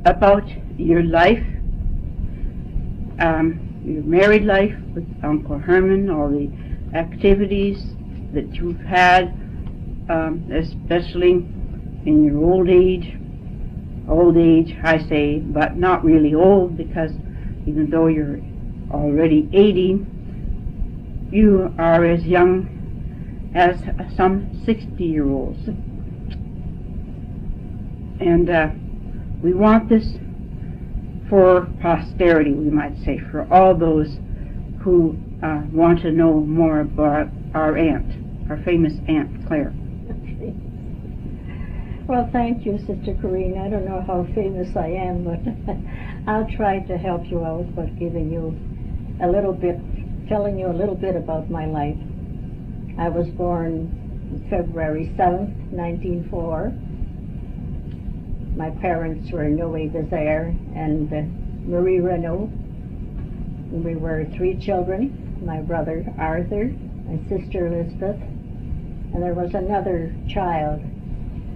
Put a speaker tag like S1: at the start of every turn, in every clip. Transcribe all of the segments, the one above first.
S1: about your life, your married life with Uncle Herman, all the activities that you've had, especially in your old age. Old age, I say, but not really old, because even though you're already 80, you are as young as some 60-year-olds. And we want this for posterity, we might say, for all those who want to know more about our aunt, our famous Aunt Claire.
S2: Well, thank you, Sister Corinne. I don't know how famous I am, but I'll try to help you out by giving you a little bit, telling you a little bit about my life. I was born February 7th, 1904. My parents were Noe BEZAIRE and Marie Renault. We were 3 children, my brother Arthur, my sister Elizabeth, and there was another child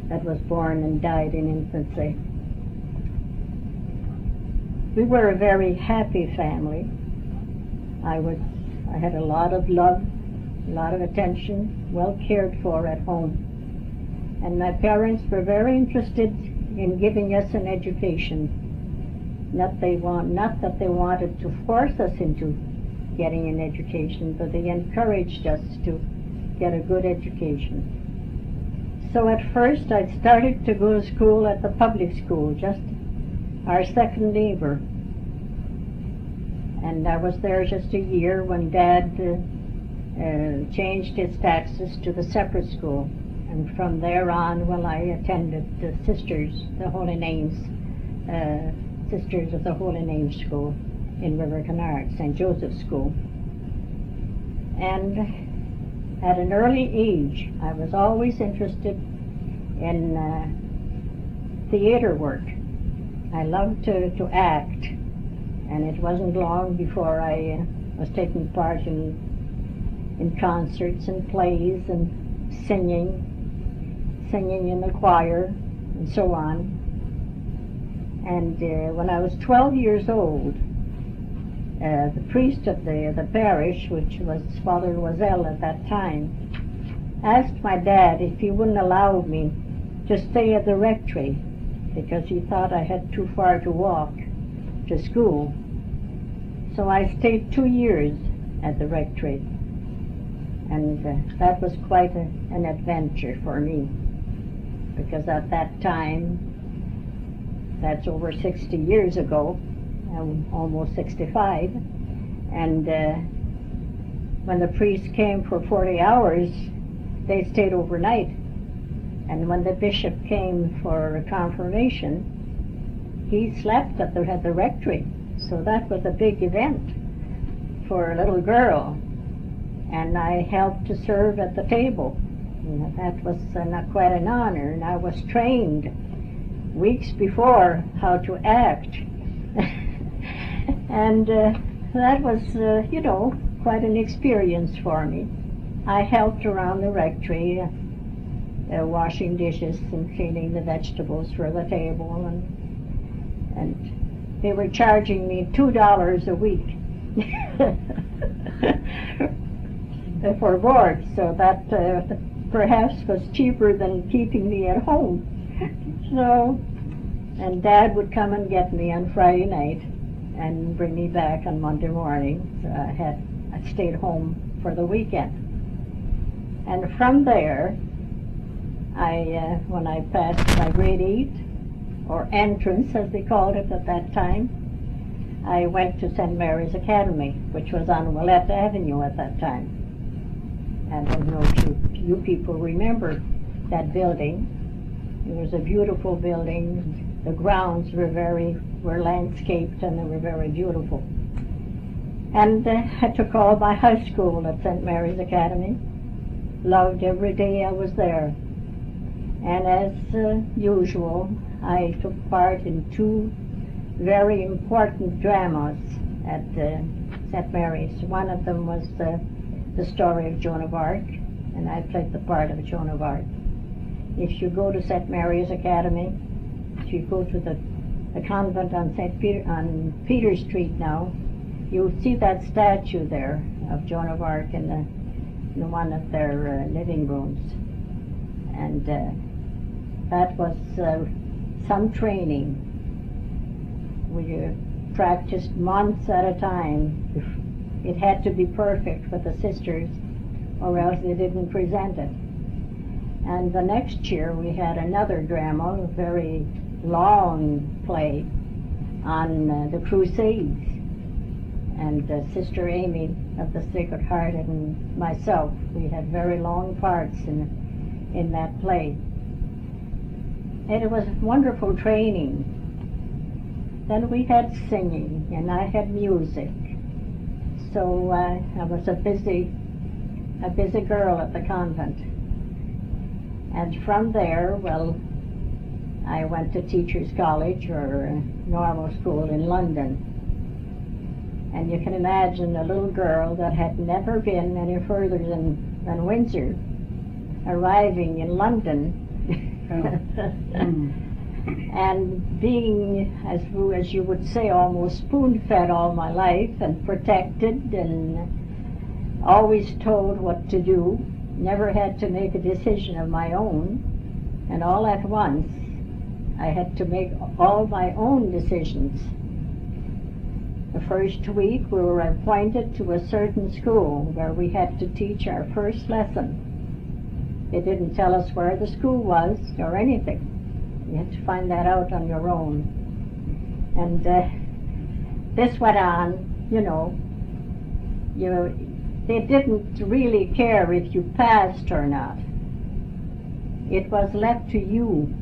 S2: that was born and died in infancy. We were a very happy family. I had a lot of love, a lot of attention, well cared for at home. And my parents were very interested in giving us an education. Not that they wanted to force us into getting an education, but they encouraged us to get a good education. So at first I started to go to school at the public school, just our second neighbor. And I was there just a year when Dad changed his taxes to the separate school. And from there on, well, I attended the Sisters of the Holy Names School in River Canard, St. Joseph's School. And at an early age, I was always interested in theater work. I loved to act, and it wasn't long before I was taking part in concerts and plays and singing in the choir and so on. And when I was 12 years old, the priest of the parish, which was Father Loisel at that time, asked my dad if he wouldn't allow me to stay at the rectory, because he thought I had too far to walk to school. So I stayed 2 years at the rectory, and that was quite an adventure for me, because at that time, that's over 60 years ago, almost 65, and when the priest came for 40 hours, they stayed overnight. And when the bishop came for confirmation, he slept at the rectory. So that was a big event for a little girl. And I helped to serve at the table. That was quite an honor. And I was trained weeks before how to act. And that was, quite an experience for me. I helped around the rectory, washing dishes and cleaning the vegetables for the table, and they were charging me $2 a week for board, so that perhaps was cheaper than keeping me at home. So, and Dad would come and get me on Friday night and bring me back on Monday morning. So I stayed home for the weekend. And from there, when I passed my grade 8, or entrance as they called it at that time, I went to St. Mary's Academy, which was on Willette Avenue at that time. I don't know if you people remember that building. It was a beautiful building. The grounds were landscaped, and they were very beautiful. And I took all my high school at St. Mary's Academy. Loved every day I was there. And as usual, I took part in 2 very important dramas at St. Mary's. One of them was the story of Joan of Arc, and I played the part of Joan of Arc. If you go to St. Mary's Academy, if you go to the the convent on on Peter Street now, you'll see that statue there of Joan of Arc in one of their living rooms. And that was some training. We practiced months at a time. It had to be perfect for the sisters, or else they didn't present it. And the next year we had another drama, a very long play on the Crusades. And Sister Amy of the Sacred Heart and myself, we had very long parts in that play. And it was wonderful training. Then we had singing, and I had music. So I was a busy girl at the convent. And from there, well, I went to Teachers College or normal school in London. And you can imagine a little girl that had never been any further than Windsor arriving in London. And being, as you would say, almost spoon-fed all my life and protected and always told what to do, never had to make a decision of my own. And all at once, I had to make all my own decisions. The first week we were appointed to a certain school where we had to teach our first lesson. They didn't tell us where the school was or anything. You had to find that out on your own. And this went on, they didn't really care if you passed or not. It was left to you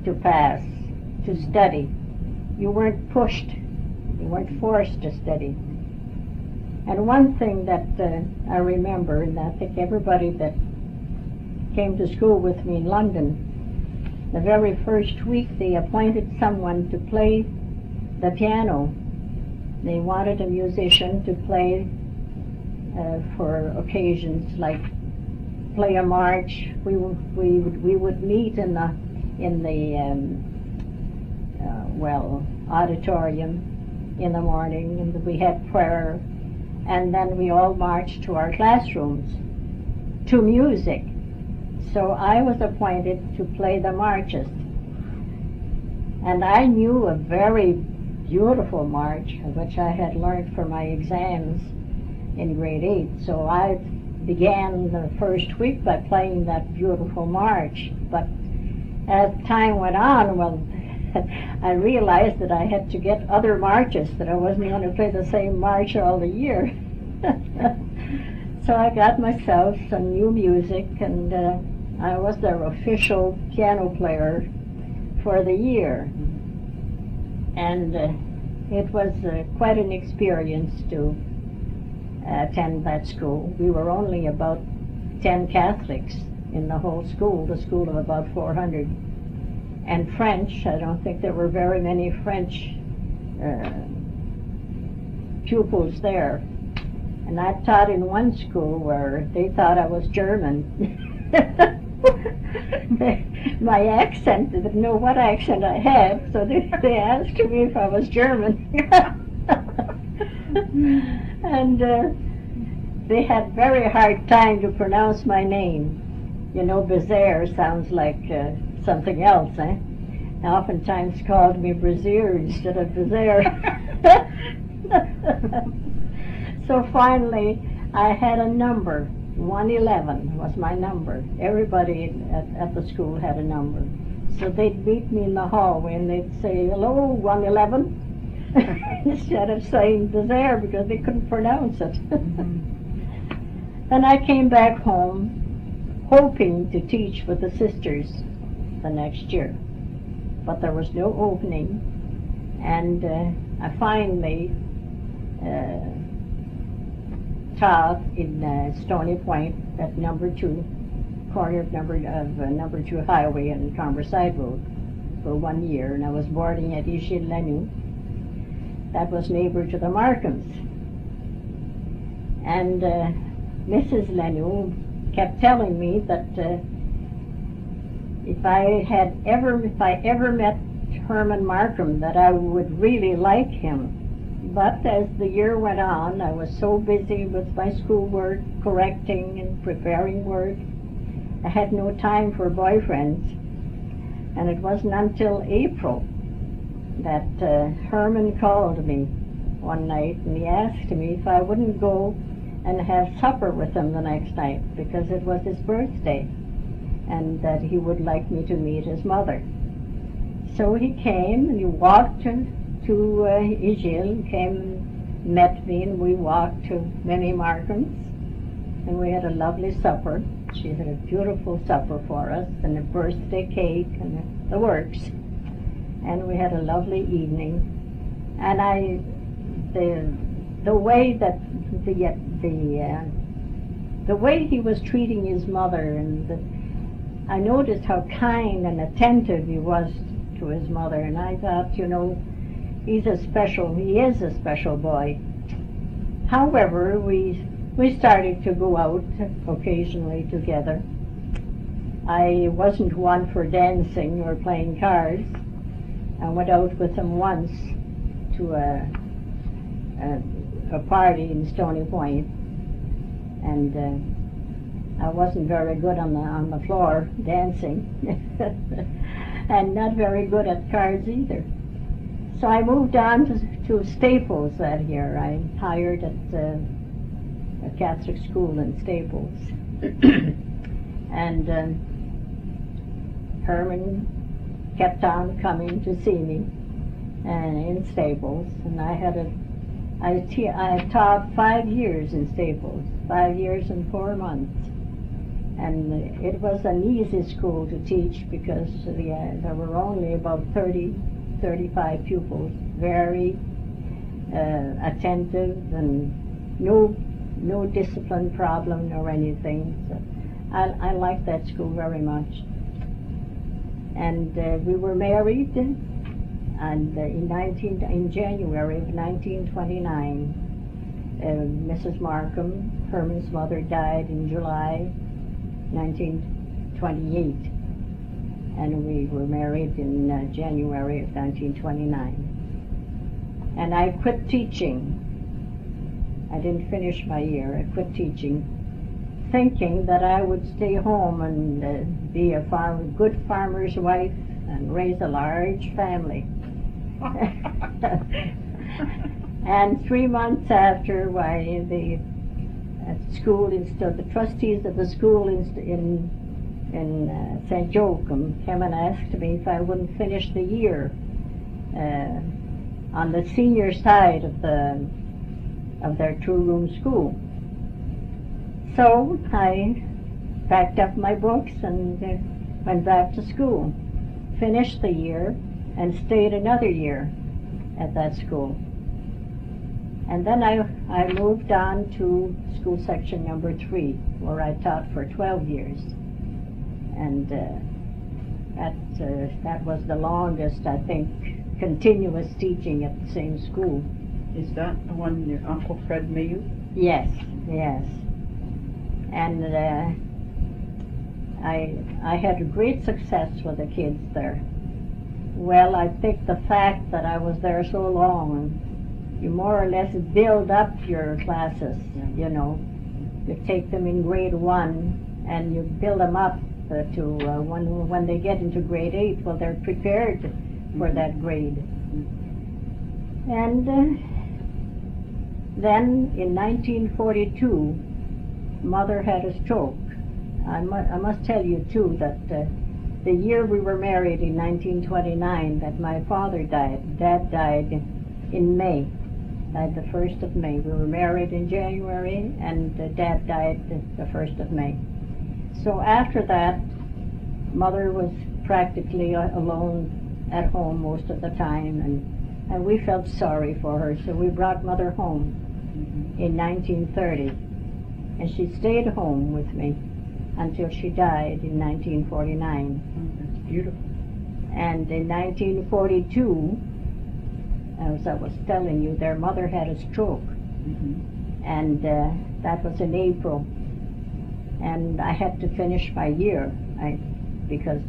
S2: to pass, to study. You weren't pushed. You weren't forced to study. And one thing that I remember, and I think everybody that came to school with me in London, the very first week they appointed someone to play the piano. They wanted a musician to play for occasions like play a march. We would meet in the auditorium in the morning, and we had prayer, and then we all marched to our classrooms to music. So I was appointed to play the marches, and I knew a very beautiful march which I had learned for my exams in grade 8. So I began the first week by playing that beautiful march, but as time went on, well, I realized that I had to get other marches, that I wasn't going to play the same march all the year. So I got myself some new music, and I was their official piano player for the year. And it was quite an experience to attend that school. We were only about 10 Catholics in the whole school, the school of about 400. And French, I don't think there were very many French pupils there. And I taught in one school where they thought I was German. My accent, they didn't know what accent I had, so they asked me if I was German. And they had very hard time to pronounce my name. BEZAIRE sounds like something else, eh? They oftentimes called me BEZAIRE instead of BEZAIRE. So finally, I had a number. 111 was my number. Everybody at the school had a number. So they'd meet me in the hallway and they'd say, "Hello, 111," instead of saying BEZAIRE because they couldn't pronounce it. Then I came back home hoping to teach with the sisters the next year. But there was no opening, and I finally taught in Stoney Point at number 2, corner of number 2 highway and Converside Road for 1 year, and I was boarding at Issy Lenu. That was neighbor to the Markhams. And Mrs. Lenu kept telling me that if I ever met Herman Markham that I would really like him. But as the year went on, I was so busy with my schoolwork, correcting and preparing work, I had no time for boyfriends. And it wasn't until April that Herman called me one night, and he asked me if I wouldn't go and have supper with him the next night, because it was his birthday, and that he would like me to meet his mother. So he came, and he walked to Igil, came and met me, and we walked to Minnie Markham's, and we had a lovely supper. She had a beautiful supper for us, and a birthday cake, and the works. And we had a lovely evening. And the way that the way he was treating his mother, and I noticed how kind and attentive he was to his mother, and I thought, he is a special boy. However, we started to go out occasionally together. I wasn't one for dancing or playing cards. I went out with him once to a party in Stoney Point, and I wasn't very good on the floor dancing, and not very good at cards either. So I moved on to Staples that year. I hired at a Catholic school in Staples. And Herman kept on coming to see me in Staples, and I taught 5 years in Staples, 5 years and 4 months. And it was an easy school to teach because there were only about 35 pupils, very attentive, and no discipline problem or anything. So I liked that school very much. And we were married, and in January of 1929, Mrs. Markham, Herman's mother, died in July 1928, and we were married in January of 1929. And I quit teaching. I didn't finish my year. I quit teaching, thinking that I would stay home and be a good farmer's wife and raise a large family. And 3 months after, the trustees of the school in St. Joachim came and asked me if I wouldn't finish the year on the senior side of their two-room school. So I packed up my books and went back to school, finished the year, and stayed another year at that school. And then I moved on to school section number 3, where I taught for 12 years. And that was the longest, I think, continuous teaching at the same school.
S1: Is that the one your Uncle Fred made you?
S2: Yes. And I had great success with the kids there. Well, I think the fact that I was there so long, you more or less build up your classes, You take them in grade 1 and you build them up to when they get into grade 8, well, they're prepared for that grade. And then in 1942, Mother had a stroke. I must tell you too that the year we were married in 1929, that my father died. Dad died in May, died the 1st of May. We were married in January, and Dad died the 1st of May. So after that, Mother was practically alone at home most of the time, and we felt sorry for her, so we brought Mother home in 1930. And she stayed home with me until she died in 1949.
S1: That's beautiful.
S2: And in 1942, as I was telling you, their mother had a stroke. And that was in April. And I had to finish my year because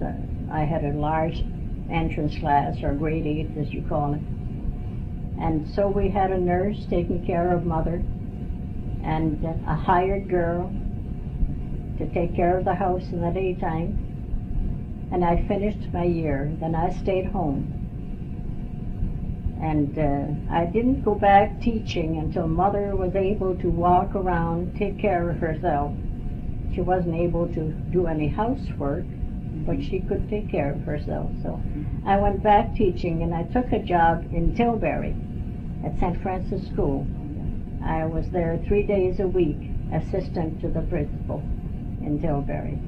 S2: I had a large entrance class, or grade 8 as you call it. And so we had a nurse taking care of Mother, and a hired girl to take care of the house in the daytime. And I finished my year. Then I stayed home. And I didn't go back teaching until Mother was able to walk around, take care of herself. She wasn't able to do any housework, but she could take care of herself. So I went back teaching, and I took a job in Tilbury at St. Francis School. I was there 3 days a week, assistant to the principal in Tilbury.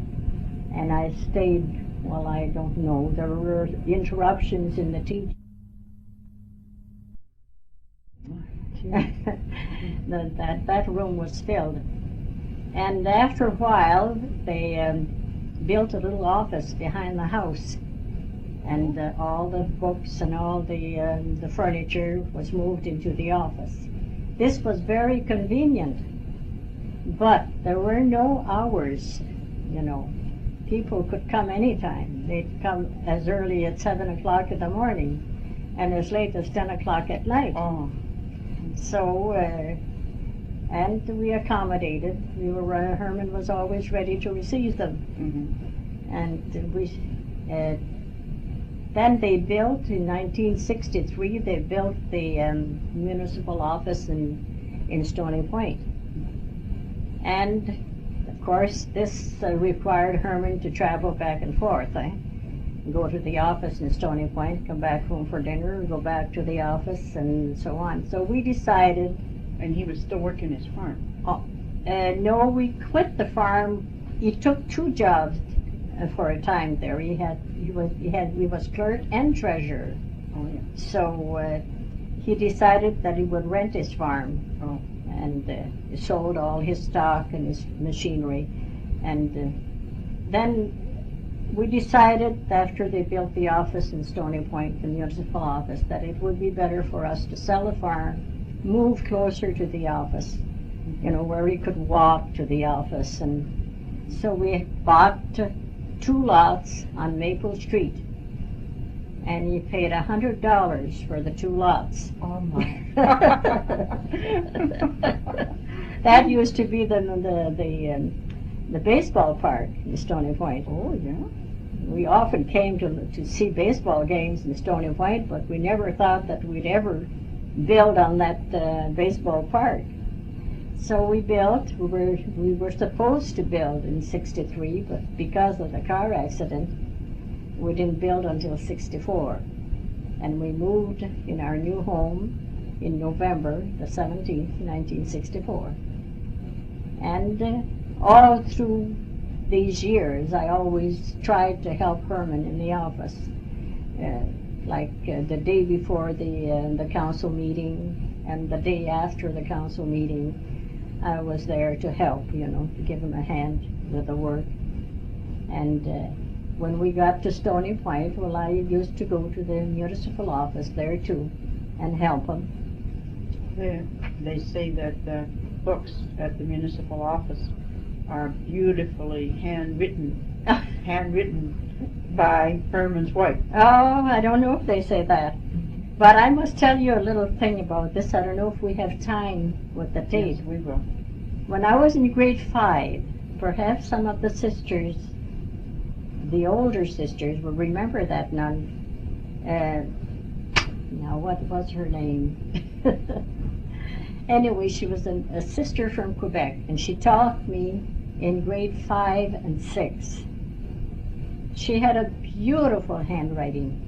S2: And I stayed, well, I don't know, there were interruptions in the teaching. that room was filled. And after a while, they built a little office behind the house. And all the books and all the furniture was moved into the office. This was very convenient, but there were no hours, you know. People could come anytime. They'd come as early as 7 o'clock in the morning and as late as 10 o'clock at night.
S1: Oh.
S2: So, and we accommodated. Herman was always ready to receive them. And then they built, in 1963, they built the municipal office in Stoney Point. And, of course, this required Herman to travel back and forth. Go to the office in Stoney Point, come back home for dinner, go back to the office, and so on. So we decided...
S1: And he was still working his farm?
S2: No, we quit the farm. He took 2 jobs for a time there. He was clerk and treasurer.
S1: Oh, yeah.
S2: So he decided that he would rent his farm.
S1: Oh.
S2: And he sold all his stock and his machinery. And then we decided, after they built the office in Stoney Point, the municipal office, that it would be better for us to sell the farm, move closer to the office, you know, where he could walk to the office. And so we bought 2 lots on Maple Street, and he paid $100 for the 2 lots.
S1: Oh my!
S2: That used to be the baseball park in Stoney Point.
S1: Oh yeah.
S2: We often came to see baseball games in Stoney Point, but we never thought that we'd ever build on that baseball park. So we built. We were supposed to build in '63, but because of the car accident, we didn't build until '64. And we moved in our new home in November the 17th, 1964. And all through these years, I always tried to help Herman in the office. The day before the council meeting and the day after the council meeting, I was there to help, you know, to give him a hand with the work. And when we got to Stoney Point, well, I used to go to the municipal office there too and help him.
S1: They say that the books at the municipal office are beautifully handwritten by Herman's wife.
S2: Oh, I don't know if they say that. But I must tell you a little thing about this. I don't know if we have time with the tape.
S1: Yes, we will.
S2: When I was in grade 5, perhaps some of the sisters, the older sisters, will remember that nun. Now, what was her name? Anyway, she was a sister from Quebec, and she taught me in grade 5 and 6. She had a beautiful handwriting,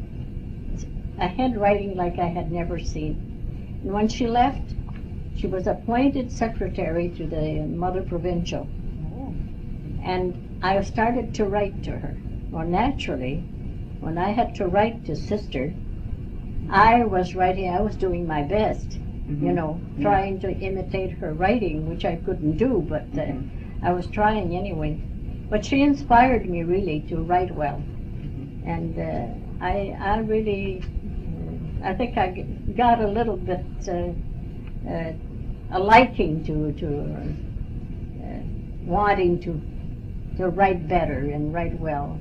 S2: a handwriting like I had never seen. And when she left, she was appointed secretary to the Mother Provincial.
S1: Oh.
S2: And I started to write to her. Well, naturally, when I had to write to Sister, I was doing my best, you know, trying to imitate her writing, which I couldn't do, but I was trying anyway. But she inspired me really to write well. And I really, I think I got a little bit a liking to wanting to write better and write well.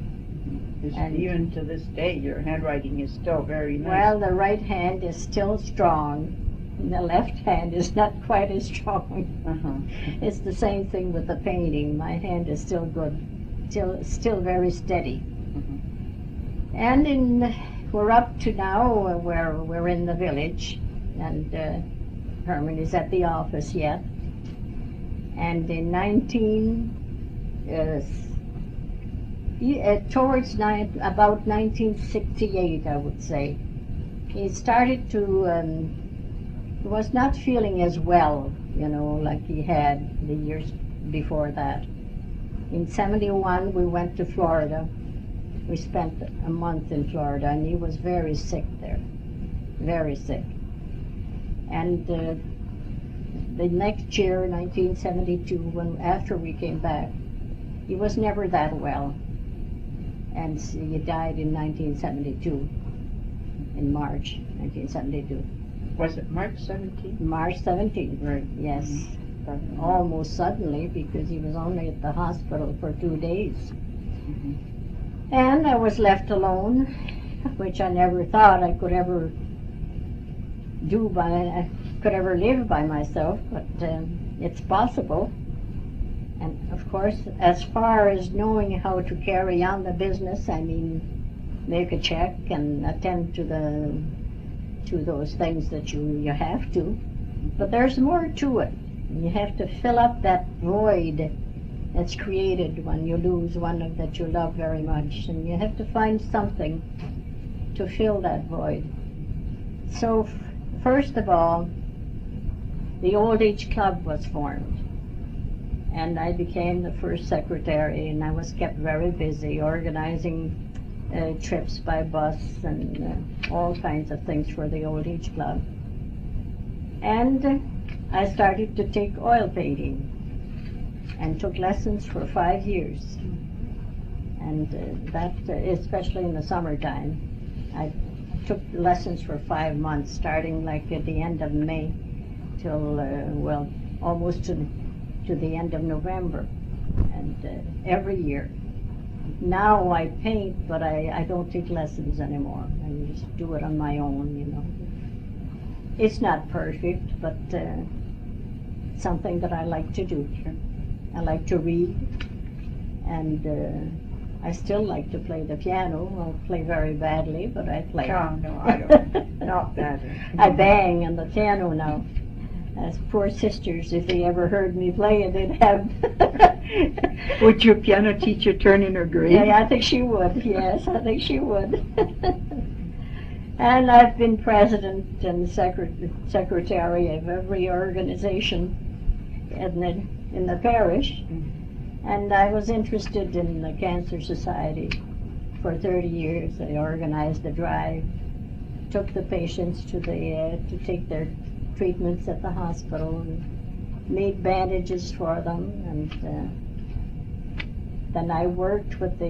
S2: And
S1: even to this day, your handwriting is still very nice.
S2: well, the right hand is still strong. The left hand is not quite as strong.
S1: Uh-huh.
S2: It's the same thing with the painting. My hand is still good, still very steady. And we're up to now where we're in the village, and Herman is at the office yet. And in about 1968, I would say, he started to, he was not feeling as well, like he had the years before that. In 71, we went to Florida. We spent a month in Florida, and he was very sick there, very sick. And the next year, 1972, after we came back, he was never that well. And he died in 1972, in March 1972.
S1: Was it March 17th?
S2: March 17th,
S1: Right.
S2: yes.
S1: Mm-hmm.
S2: Almost suddenly, because he was only at the hospital for 2 days.
S1: Mm-hmm.
S2: And I was left alone, which I never thought I could ever live by myself, but it's possible. And of course, as far as knowing how to carry on the business, I mean, make a check and attend to those things that you have to. But there's more to it. You have to fill up that void that's created when you lose one that you love very much, and you have to find something to fill that void. So first of all, the Old Age Club was formed, and I became the first secretary, and I was kept very busy organizing trips by bus and all kinds of things for the Old Age Club. And I started to take oil painting and took lessons for 5 years. And that, especially in the summertime, I took lessons for 5 months, starting like at the end of May till, almost to the end of November, and every year. Now I paint, but I don't take lessons anymore. I just do it on my own, It's not perfect, but something that I like to do. I like to read, and I still like to play the piano. I'll play very badly, but I play.
S1: No, I don't. Not badly.
S2: I bang on the piano now. As poor sisters, if they ever heard me play it, they'd have...
S1: Would your piano teacher turn in her grave?
S2: Yeah, I think she would, yes, I think she would. And I've been president and secretary of every organization in the parish. And I was interested in the Cancer Society for 30 years. I organized the drive, took the patients to take their treatments at the hospital, and made bandages for them, and then I worked with the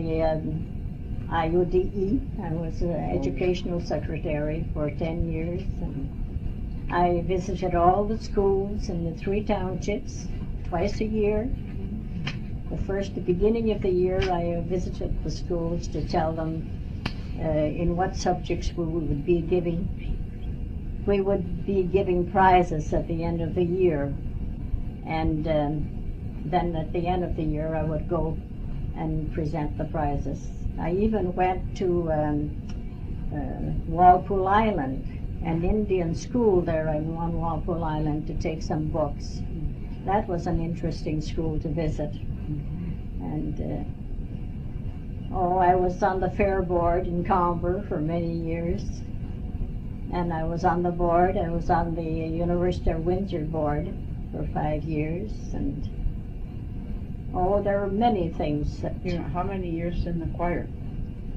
S2: IUDE. I was an educational secretary for 10 years, and I visited all the schools in the 3 townships twice a year. The beginning of the year, I visited the schools to tell them in what subjects we would be giving. We would be giving prizes at the end of the year, and then at the end of the year I would go and present the prizes. I even went to Walpole Island, an Indian school there on Walpole Island, to take some books. That was an interesting school to visit. And I was on the fair board in Comber for many years. And I was on the board. I was on the University of Windsor board for 5 years, and there were many things.
S1: How many years in the choir?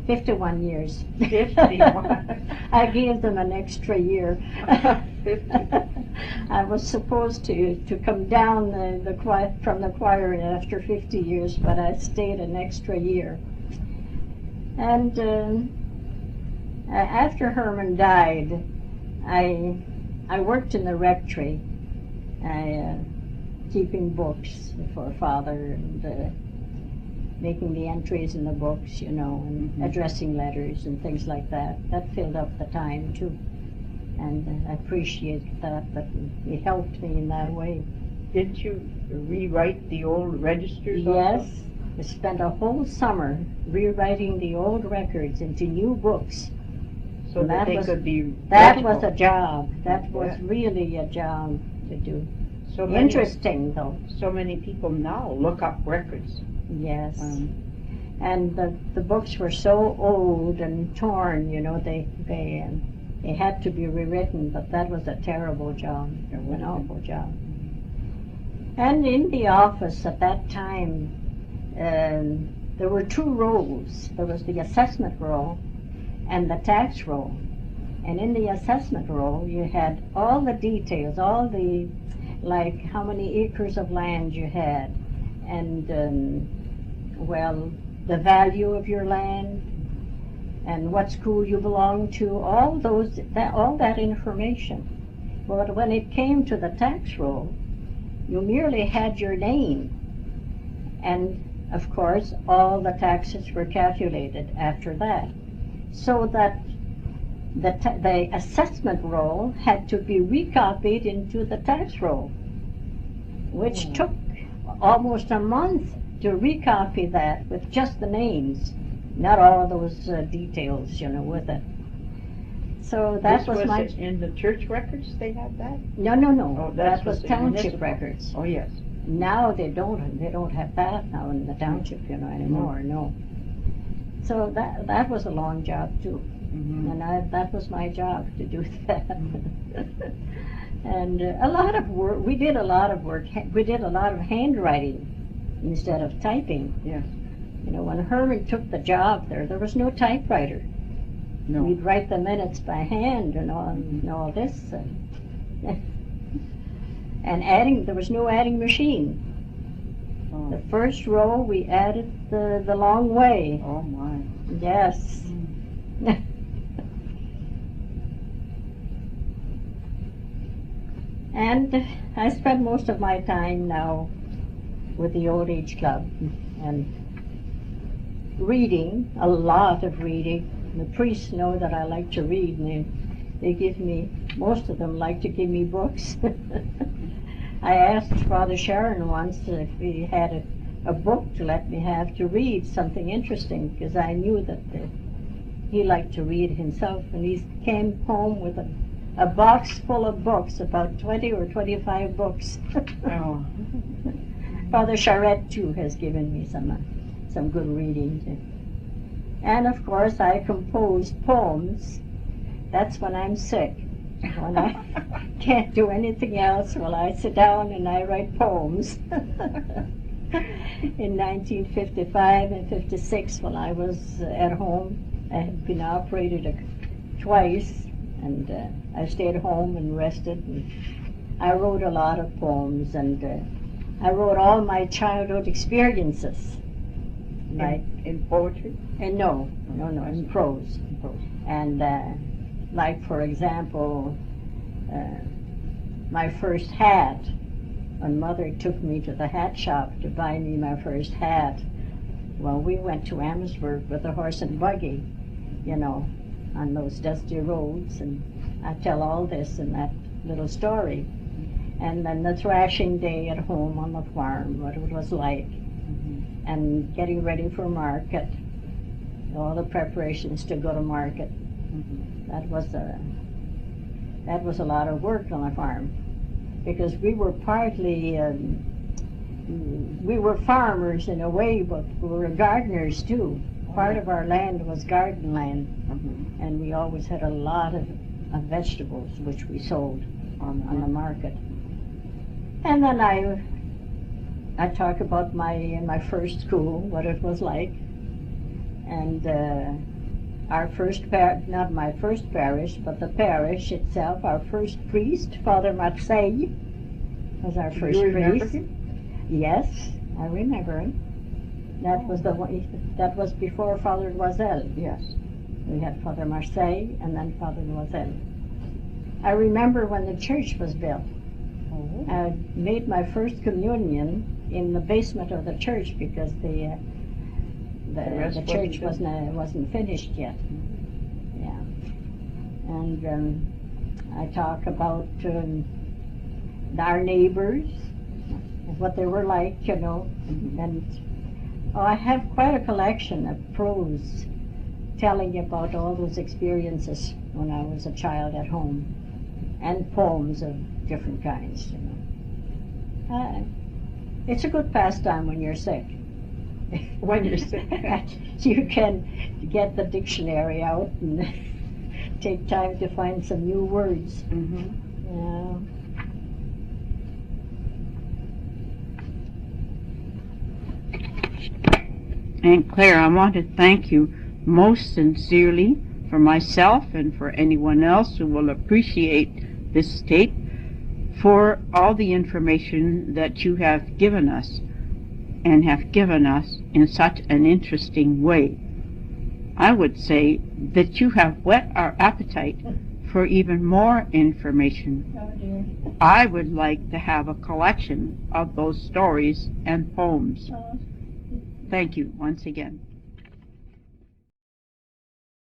S2: 51 years.
S1: 51.
S2: I gave them an extra year.
S1: 50.
S2: I was supposed to come down from the choir after 50 years, but I stayed an extra year. And after Herman died, I worked in the rectory, keeping books for Father, and making the entries in the books, you know, and addressing letters and things like that. That filled up the time too. And I appreciate that, but it helped me in that way.
S1: Didn't you rewrite the old registers?
S2: Yes.
S1: Also?
S2: I spent a whole summer rewriting the old records into new books.
S1: So that they could be
S2: That
S1: legible.
S2: was a job. That was really a job to do.
S1: So
S2: Interesting, though.
S1: So many people now look up records.
S2: Yes. And the books were so old and torn, you know, they had to be rewritten, but that was a terrible job, an awful job. And in the office at that time, there were two roles. There was the assessment role and the tax roll. And in the assessment roll, you had all the details, all the, like how many acres of land you had, and, well, the value of your land, and what school you belonged to, all that information. But when it came to the tax roll, you merely had your name. And, of course, all the taxes were calculated after that. So that the assessment roll had to be recopied into the tax roll, which took almost a month to recopy that with just the names, not all those details, you know, with it. So that was my...
S1: in the church records they had that?
S2: No.
S1: Oh,
S2: that was township records.
S1: Oh, yes.
S2: Now they don't have that now in the township, you know, anymore, no. So that was a long job too. And that was my job to do that. And a lot of work, we did a lot of work, we did a lot of handwriting instead of typing.
S1: Yes.
S2: You know, when Herman took the job there was no typewriter.
S1: No.
S2: We'd write the minutes by hand and all this. And there was no adding machine.
S1: Oh.
S2: The first row we added the long way.
S1: Oh my.
S2: Yes. And I spend most of my time now with the Old Age Club and reading, a lot of reading. The priests know that I like to read, and they give me, most of them like to give me books. I asked Father Sharon once if he had a book to let me have to read, something interesting, because I knew that he liked to read himself, and he came home with a box full of books, about 20 or 25 books.
S1: Oh.
S2: Father Charette, too, has given me some good reading, too. And, of course, I compose poems. That's when I'm sick. When I can't do anything else, well, I sit down and I write poems. In 1955 and 56, when I was at home, I had been operated twice, and I stayed home and rested. And I wrote a lot of poems, and I wrote all my childhood experiences. Like
S1: in poetry?
S2: And no, in prose. And like, for example, my first hat, when Mother took me to the hat shop to buy me my first hat, well, we went to Amherstburg with a horse and buggy, you know, on those dusty roads, and I tell all this in that little story. And then the thrashing day at home on the farm, what it was like, and getting ready for market, all the preparations to go to market. That was a lot of work on the farm, because we were partly we were farmers in a way, but we were gardeners too. Part of our land was garden land, and we always had a lot of vegetables which we sold on the market. And then I talk about my first school, what it was like, and our first not my first parish, but the parish itself. Our first priest, Father Marseille, was our first priest.
S1: Him?
S2: Yes, I remember him. That was that was before Father Loisel.
S1: Yes.
S2: We had Father Marseille and then Father Loisel. I remember when the church was built. I made my first communion in the basement of the church, because
S1: rest
S2: the church wasn't finished yet. Yeah. And I talk about our neighbors, what they were like, you know, and I have quite a collection of prose telling you about all those experiences when I was a child at home, and poems of different kinds, you know. It's a good pastime when you're sick.
S1: When you're sick.
S2: You can get the dictionary out and take time to find some new words. Yeah.
S1: And Claire, I want to thank you most sincerely for myself and for anyone else who will appreciate this tape for all the information that you have given us, and have given us in such an interesting way. I would say that you have whet our appetite for even more information.
S2: Oh dear.
S1: I would like to have a collection of those stories and poems. Thank you once again.